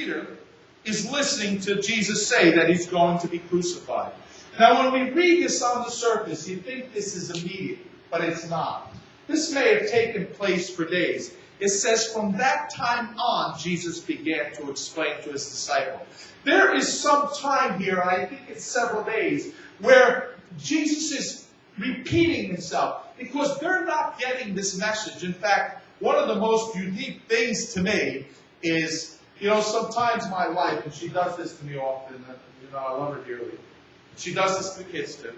Peter is listening to Jesus say that he's going to be crucified. Now, when we read this on the surface, you think this is immediate, but it's not. This may have taken place for days. It says, from that time on, Jesus began to explain to his disciple. There is some time here, I think it's several days, where Jesus is repeating himself because they're not getting this message. In fact, one of the most unique things to me is, sometimes my wife, and she does this to me often, I love her dearly. She does this to the kids too.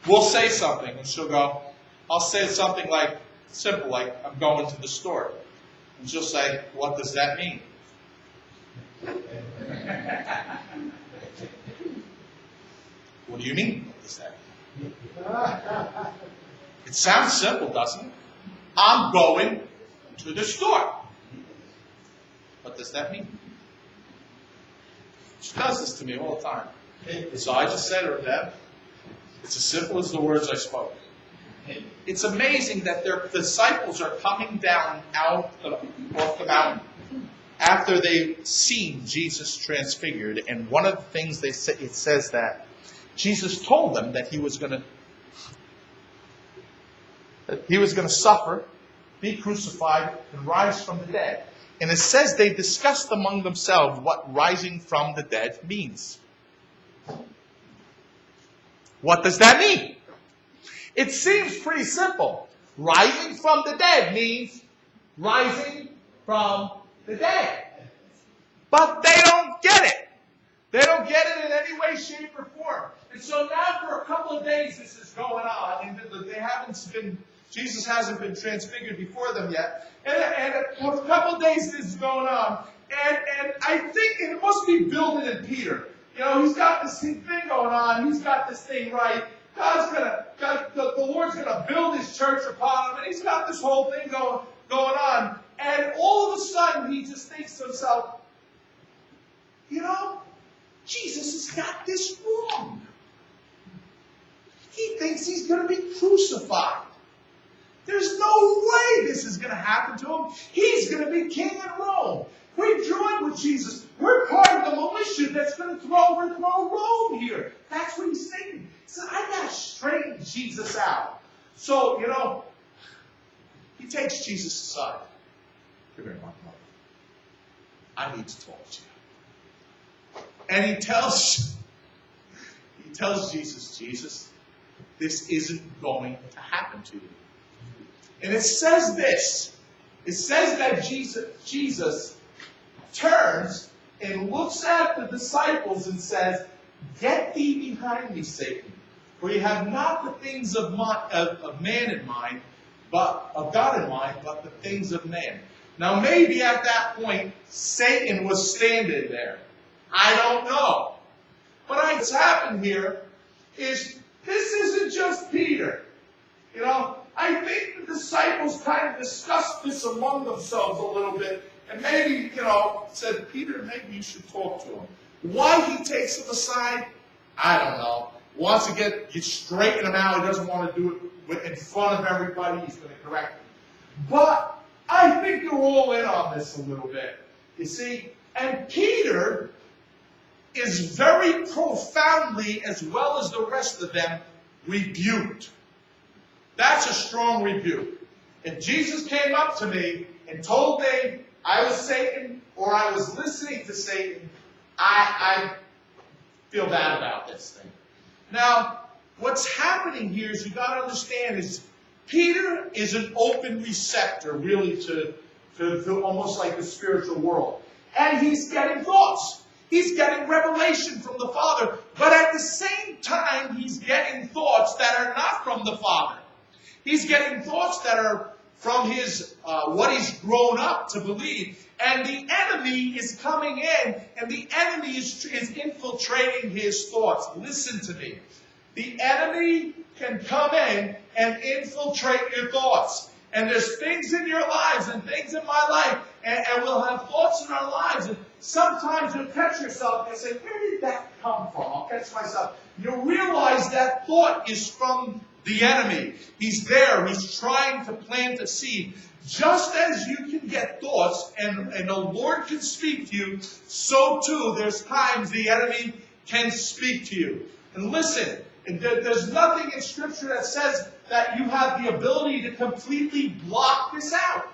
We'll say something, and she'll go, I'll say something simple, like, I'm going to the store. And she'll say, what does that mean? What do you mean? What does that mean? It sounds simple, doesn't it? I'm going to the store. What does that mean? She does this to me all the time. So I just said to her, Deb, it's as simple as the words I spoke. It's amazing that their disciples are coming down off the mountain after they've seen Jesus transfigured. And one of the things it says that Jesus told them that he was going to suffer, be crucified, and rise from the dead. And it says they discussed among themselves what rising from the dead means. What does that mean? It seems pretty simple. Rising from the dead means rising from the dead. But they don't get it. They don't get it in any way, shape, or form. And so now for a couple of days this is going on. And Jesus hasn't been transfigured before them yet. And for a couple of days this is going on. And I think it must be building in Peter. He's got this thing going on. He's got this thing right. The Lord's going to build his church upon him. And he's got this whole thing going on. And all of a sudden he just thinks to himself, Jesus has got this wrong. He thinks he's going to be crucified. There's no way this is going to happen to him. He's going to be king in Rome. We've joined with Jesus. We're part of the militia that's going to overthrow Rome here. That's what he's thinking. He said, I got to straighten Jesus out. So, he takes Jesus aside. Come here, Mark. I need to talk to you. And he tells Jesus, this isn't going to happen to you. And it says this. It says that Jesus turns and looks at the disciples and says, get thee behind me, Satan. For you have not the things of man in mind, but of God in mind, but the things of man. Now maybe at that point, Satan was standing there. I don't know. But what's happened here is this isn't just Peter. I think the disciples kind of discussed this among themselves a little bit. And maybe, said, Peter, maybe you should talk to him. Why he takes him aside, I don't know. Wants to straighten him out. He doesn't want to do it in front of everybody. He's going to correct him. But I think they're all in on this a little bit. You see? And Peter is very profoundly, as well as the rest of them, rebuked. That's a strong rebuke. If Jesus came up to me and told me I was Satan or I was listening to Satan, I feel bad about this thing. Now, what's happening here is you've got to understand is Peter is an open receptor really to almost like the spiritual world. And he's getting thoughts. He's getting revelation from the Father. But at the same time, he's getting thoughts that are not from the Father. He's getting thoughts that are from his what he's grown up to believe. And the enemy is coming in, and the enemy is infiltrating his thoughts. Listen to me. The enemy can come in and infiltrate your thoughts. And there's things in your lives and things in my life, and we'll have thoughts in our lives. And sometimes you'll catch yourself and say, where did that come from? I'll catch myself. You'll realize that thought is from the enemy. He's there. He's trying to plant a seed. Just as you can get thoughts and the Lord can speak to you, so too there's times the enemy can speak to you. And listen, there's nothing in Scripture that says that you have the ability to completely block this out.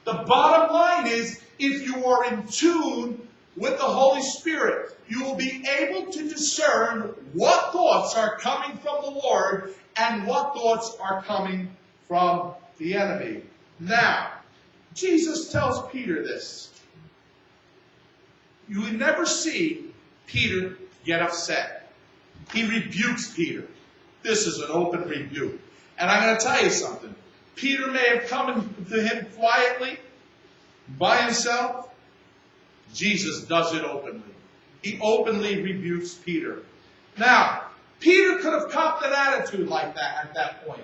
The bottom line is, if you are in tune with the Holy Spirit, you will be able to discern what thoughts are coming from the Lord and what thoughts are coming from the enemy. Now, Jesus tells Peter this. You would never see Peter get upset. He rebukes Peter. This is an open rebuke. And I'm going to tell you something. Peter may have come to him quietly, by himself. Jesus does it openly. He openly rebukes Peter. Now, Peter could have copped an attitude like that at that point.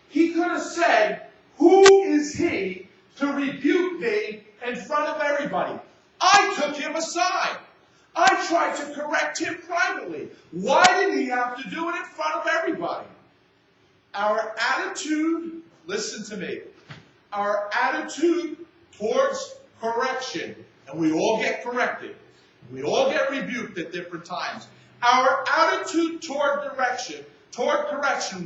He could have said, who is he to rebuke me in front of everybody? I took him aside. I tried to correct him privately. Why did he have to do it in front of everybody? Our attitude, listen to me, our attitude towards correction, and we all get corrected, we all get rebuked at different times. Our attitude toward correction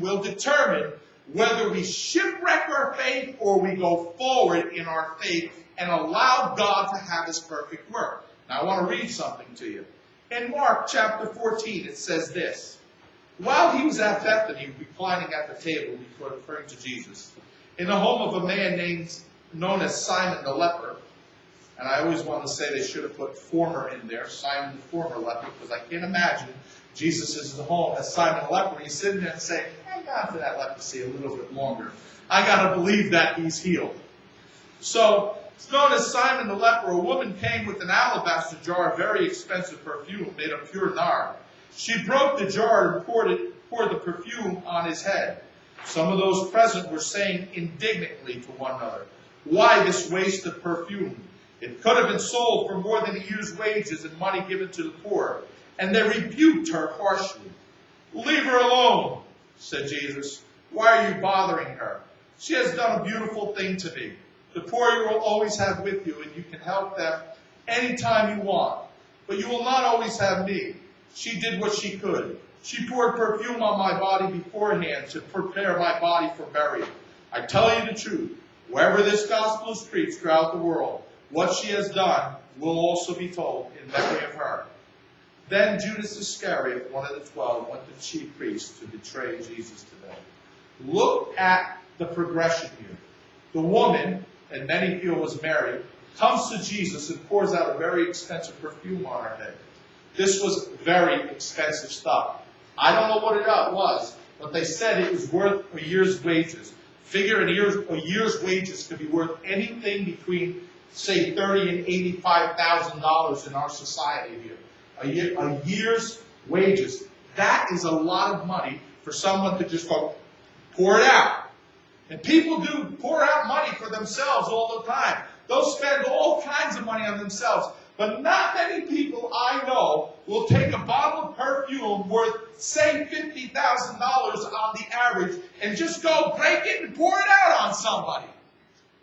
will determine whether we shipwreck our faith or we go forward in our faith and allow God to have His perfect work. Now I want to read something to you. In Mark chapter 14 it says this. While he was at Bethany, reclining at the table, referring to Jesus, in the home of a man known as Simon the leper, and I always want to say they should have put former in there, Simon the former leper, because I can't imagine Jesus is at home as Simon the leper. He's sitting there and saying, hang on to that leprosy a little bit longer. I got to believe that he's healed. So, it's known as Simon the leper. A woman came with an alabaster jar of very expensive perfume made of pure nard. She broke the jar and poured the perfume on his head. Some of those present were saying indignantly to one another, why this waste of perfume? It could have been sold for more than a year's wages and money given to the poor. And they rebuked her harshly. Leave her alone, said Jesus. Why are you bothering her? She has done a beautiful thing to me. The poor you will always have with you, and you can help them anytime you want. But you will not always have me. She did what she could. She poured perfume on my body beforehand to prepare my body for burial. I tell you the truth. Wherever this gospel is preached throughout the world, what she has done will also be told in memory of her. Then Judas Iscariot, one of the 12, went to the chief priests to betray Jesus to them. Look at the progression here. The woman, and many feel was Mary, comes to Jesus and pours out a very expensive perfume on her head. This was very expensive stuff. I don't know what it was, but they said it was worth a year's wages. Figure a year's wages could be worth anything between, say, $30,000 and $85,000 in our society here. A year's wages. That is a lot of money for someone to just go pour it out. And people do pour out money for themselves all the time. They'll spend all kinds of money on themselves. But not many people I know will take a bottle of perfume worth, say, $50,000 on the average and just go break it and pour it out on somebody.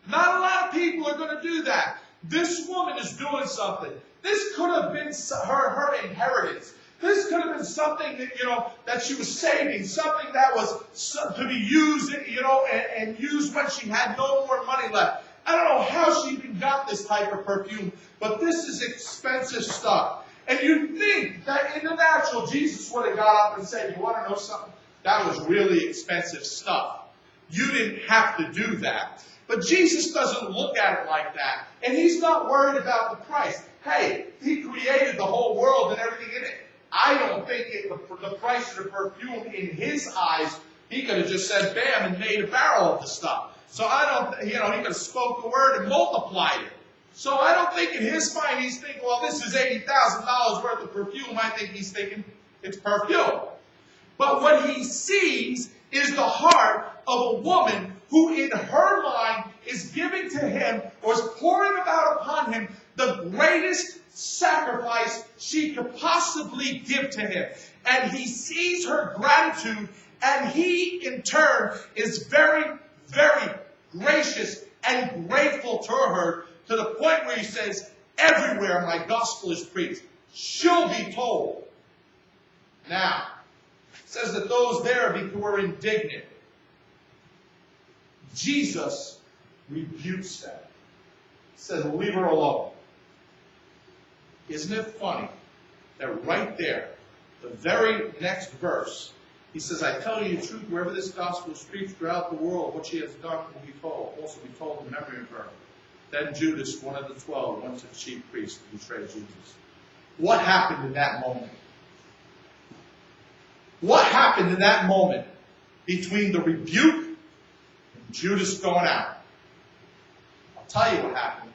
Not a lot of people are going to do that. This woman is doing something. This could have been her inheritance. This could have been something that, that she was saving, something that was to be used, and used when she had no more money left. I don't know how she even got this type of perfume, but this is expensive stuff. And you'd think that in the natural, Jesus would have got up and said, you want to know something? That was really expensive stuff. You didn't have to do that. But Jesus doesn't look at it like that. And He's not worried about the price. Hey, He created the whole world and everything in it. I don't think the price of the perfume in His eyes, He could have just said, bam, and made a barrel of the stuff. So He could have spoke the word and multiplied it. So I don't think in His mind He's thinking, well, this is $80,000 worth of perfume. I think He's thinking it's perfume. But what He sees is the heart of a woman who in her mind is giving to Him, or is pouring about upon Him, the greatest sacrifice she could possibly give to Him. And He sees her gratitude, and He in turn is very, very gracious and grateful to her, to the point where he says, everywhere my gospel is preached, she'll be told. Now, it says that those there were indignant. Jesus rebukes them. He says, leave her alone. Isn't it funny that right there, the very next verse, he says, I tell you the truth, wherever this gospel is preached throughout the world, what she has done will be told, also be told in memory of her. Then Judas, one of the 12, went to the chief priest to betray Jesus. What happened in that moment? What happened in that moment between the rebuke and Judas going out? I'll tell you what happened.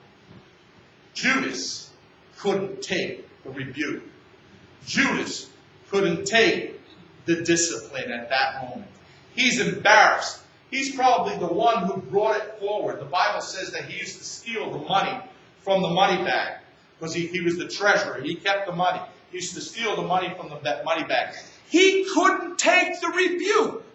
Judas couldn't take the rebuke. Judas couldn't take the discipline at that moment. He's embarrassed. He's probably the one who brought it forward. The Bible says that he used to steal the money from the money bag because he was the treasurer. He kept the money. He used to steal the money from that money bag. He couldn't take the rebuke.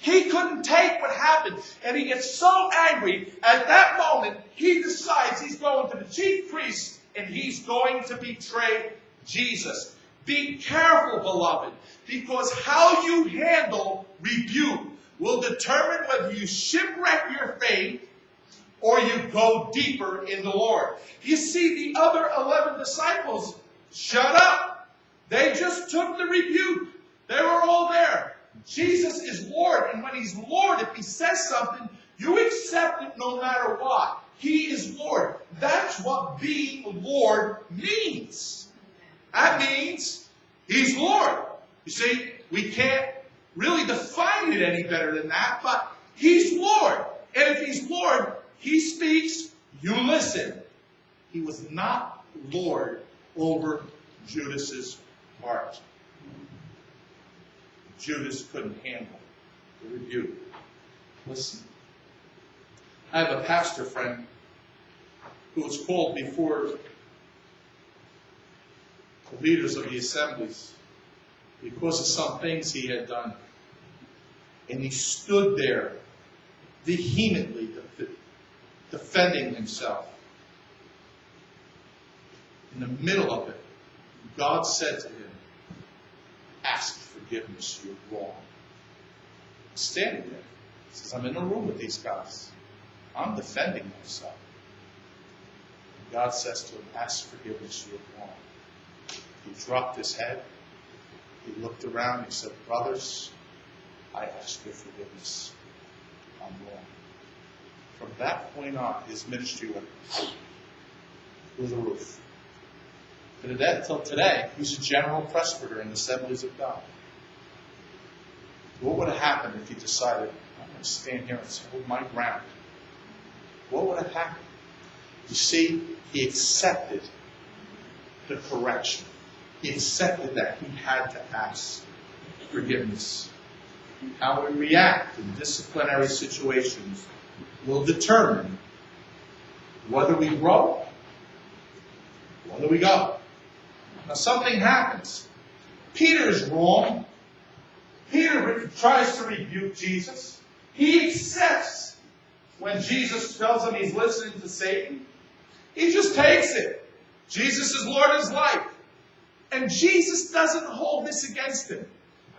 He couldn't take what happened. And he gets so angry. At that moment, he decides he's going to the chief priest and he's going to betray Jesus. Be careful, beloved, because how you handle rebuke will determine whether you shipwreck your faith or you go deeper in the Lord. You see, the other 11 disciples shut up. They just took the rebuke. They were all there. Jesus is Lord, and when he's Lord, if he says something, you accept it no matter what. He is Lord. That's what being Lord means. That means he's Lord. You see, we can't really define it any better than that, but he's Lord. And if he's Lord, he speaks, you listen. He was not Lord over Judas's heart. Judas couldn't handle the rebuke. Listen, I have a pastor friend who was called before the leaders of the assemblies because of some things he had done. And he stood there vehemently defending himself. In the middle of it, God said to him, ask forgiveness, you're wrong. He's standing there. He says, I'm in a room with these guys. I'm defending myself. And God says to him, ask forgiveness, you're wrong. He dropped his head. He looked around. He said, brothers, I ask your forgiveness. I'm wrong. From that point on, his ministry went through the roof. Until today, he's a general presbyter in the Assemblies of God. What would have happened if he decided, I'm going to stand here and hold my ground? What would have happened? You see, he accepted the correction. He accepted that he had to ask forgiveness. How we react in disciplinary situations will determine whether we grow, whether we go. Now something happens. Peter is wrong. Peter tries to rebuke Jesus. He accepts when Jesus tells him he's listening to Satan. He just takes it. Jesus is Lord of his life. And Jesus doesn't hold this against him.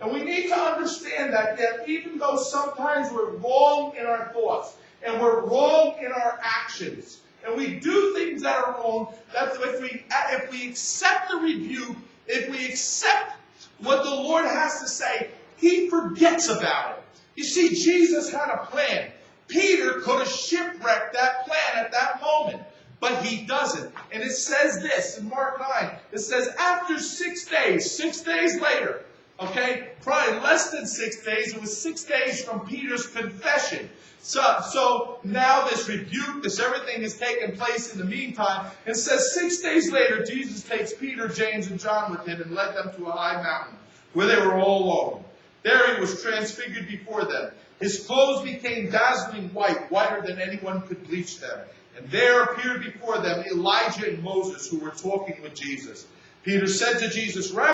And we need to understand that even though sometimes we're wrong in our thoughts, and we're wrong in our actions, and we do things that are wrong, that if we accept the rebuke, if we accept what the Lord has to say, he forgets about it. You see, Jesus had a plan. Peter could have shipwrecked that plan at that moment, but he doesn't. And it says this in Mark 9. It says, after 6 days later, okay, probably less than 6 days, it was 6 days from Peter's confession. So now this rebuke, this everything has taken place in the meantime. It says 6 days later, Jesus takes Peter, James, and John with him and led them to a high mountain where they were all alone. There he was transfigured before them. His clothes became dazzling white, whiter than anyone could bleach them. And there appeared before them Elijah and Moses, who were talking with Jesus. Peter said to Jesus, Rabbi,